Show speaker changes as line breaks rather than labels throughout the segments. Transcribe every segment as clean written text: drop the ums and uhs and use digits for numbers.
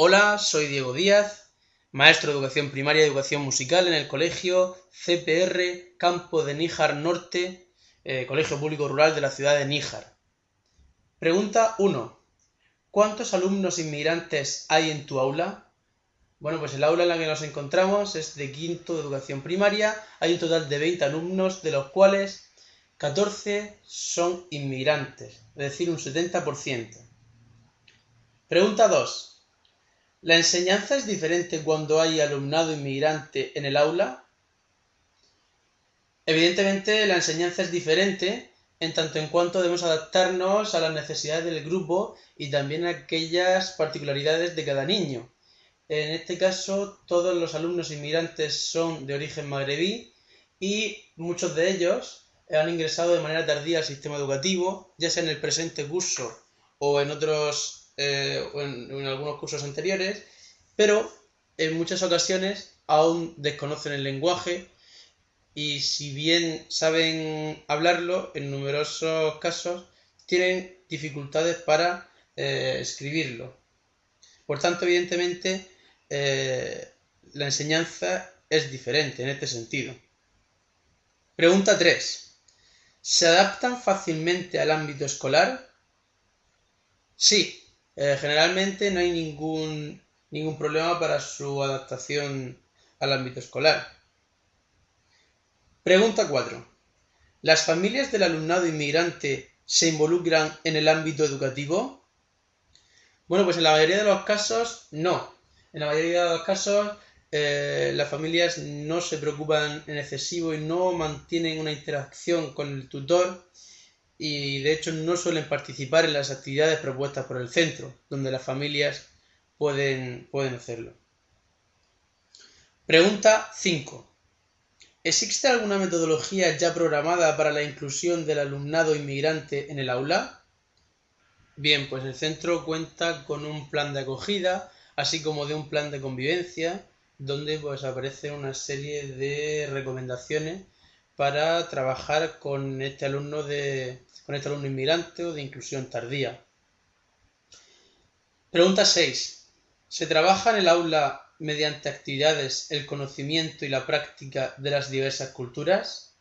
Hola, soy Diego Díaz, maestro de educación primaria y educación musical en el colegio CPR Campo de Níjar Norte, Colegio Público Rural de la ciudad de Níjar. Pregunta 1. ¿Cuántos alumnos inmigrantes hay en tu aula? Bueno, pues el aula en la que nos encontramos es de quinto de educación primaria. Hay un total de 20 alumnos, de los cuales 14 son inmigrantes, es decir, un 70%. Pregunta 2. ¿La enseñanza es diferente cuando hay alumnado inmigrante en el aula? Evidentemente, la enseñanza es diferente en tanto en cuanto debemos adaptarnos a las necesidades del grupo y también a aquellas particularidades de cada niño. En este caso, todos los alumnos inmigrantes son de origen magrebí y muchos de ellos han ingresado de manera tardía al sistema educativo, ya sea en el presente curso o en otros o en algunos cursos anteriores, pero en muchas ocasiones aún desconocen el lenguaje y si bien saben hablarlo, en numerosos casos tienen dificultades para escribirlo. Por tanto, evidentemente, la enseñanza es diferente en este sentido. Pregunta 3. ¿Se adaptan fácilmente al ámbito escolar? Sí, generalmente no hay ningún problema para su adaptación al ámbito escolar. Pregunta 4. ¿Las familias del alumnado inmigrante se involucran en el ámbito educativo? Bueno, pues en la mayoría de los casos no. En la mayoría de los casos las familias no se preocupan en excesivo y no mantienen una interacción con el tutor y de hecho no suelen participar en las actividades propuestas por el centro, donde las familias pueden hacerlo. Pregunta 5. ¿Existe alguna metodología ya programada para la inclusión del alumnado inmigrante en el aula? Bien, pues el centro cuenta con un plan de acogida, así como de un plan de convivencia, donde pues aparece una serie de recomendaciones para trabajar con este alumno inmigrante o de inclusión tardía. Pregunta 6. ¿Se trabaja en el aula mediante actividades el conocimiento y la práctica de las diversas culturas?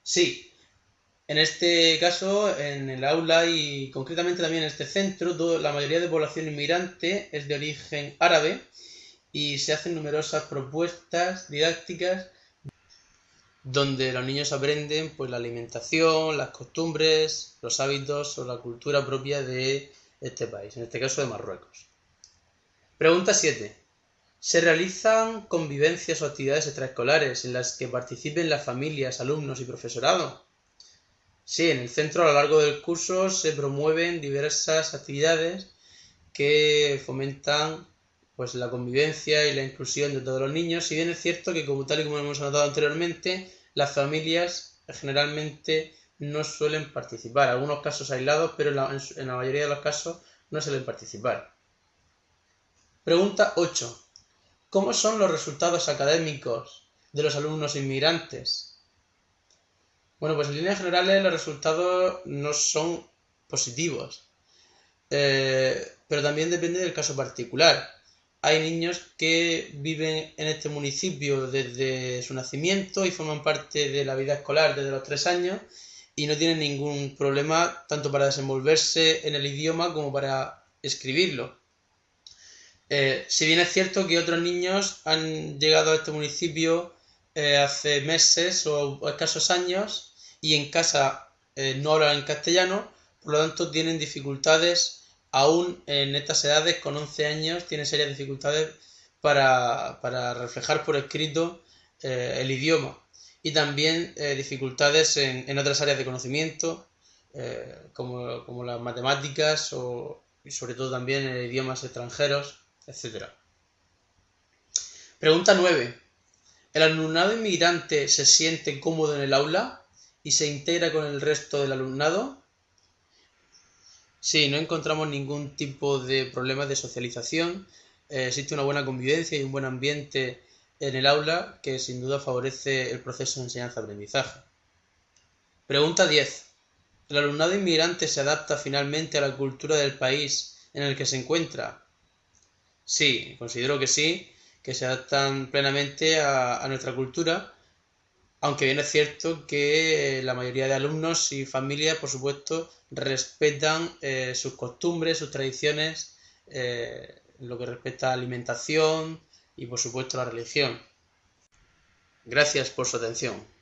Sí. En este caso, en el aula y concretamente también en este centro, la mayoría de población inmigrante es de origen árabe y se hacen numerosas propuestas didácticas donde los niños aprenden pues la alimentación, las costumbres, los hábitos o la cultura propia de este país, en este caso de Marruecos. Pregunta 7. ¿Se realizan convivencias o actividades extraescolares en las que participen las familias, alumnos y profesorado? Sí, en el centro a lo largo del curso se promueven diversas actividades que fomentan pues la convivencia y la inclusión de todos los niños, si bien es cierto que tal y como hemos notado anteriormente, las familias generalmente no suelen participar, algunos casos aislados, pero en la mayoría de los casos no suelen participar. Pregunta 8. ¿Cómo son los resultados académicos de los alumnos inmigrantes? Bueno, pues en líneas generales los resultados no son positivos, pero también depende del caso particular. Hay niños que viven en este municipio desde su nacimiento y forman parte de la vida escolar desde los 3 años y no tienen ningún problema tanto para desenvolverse en el idioma como para escribirlo. Si bien es cierto que otros niños han llegado a este municipio hace meses o escasos años y en casa no hablan en castellano, por lo tanto tienen dificultades aún en estas edades, con 11 años, tienen serias dificultades para reflejar por escrito el idioma y también dificultades en otras áreas de conocimiento como las matemáticas y sobre todo también en idiomas extranjeros, etc. Pregunta 9. ¿El alumnado inmigrante se siente cómodo en el aula y se integra con el resto del alumnado? Sí, no encontramos ningún tipo de problemas de socialización. Existe una buena convivencia y un buen ambiente en el aula que sin duda favorece el proceso de enseñanza-aprendizaje. Pregunta 10. ¿El alumnado inmigrante se adapta finalmente a la cultura del país en el que se encuentra? Sí, considero que sí, que se adaptan plenamente a nuestra cultura, aunque bien es cierto que la mayoría de alumnos y familias, por supuesto, respetan sus costumbres, sus tradiciones, en lo que respecta a la alimentación y, por supuesto, la religión. Gracias por su atención.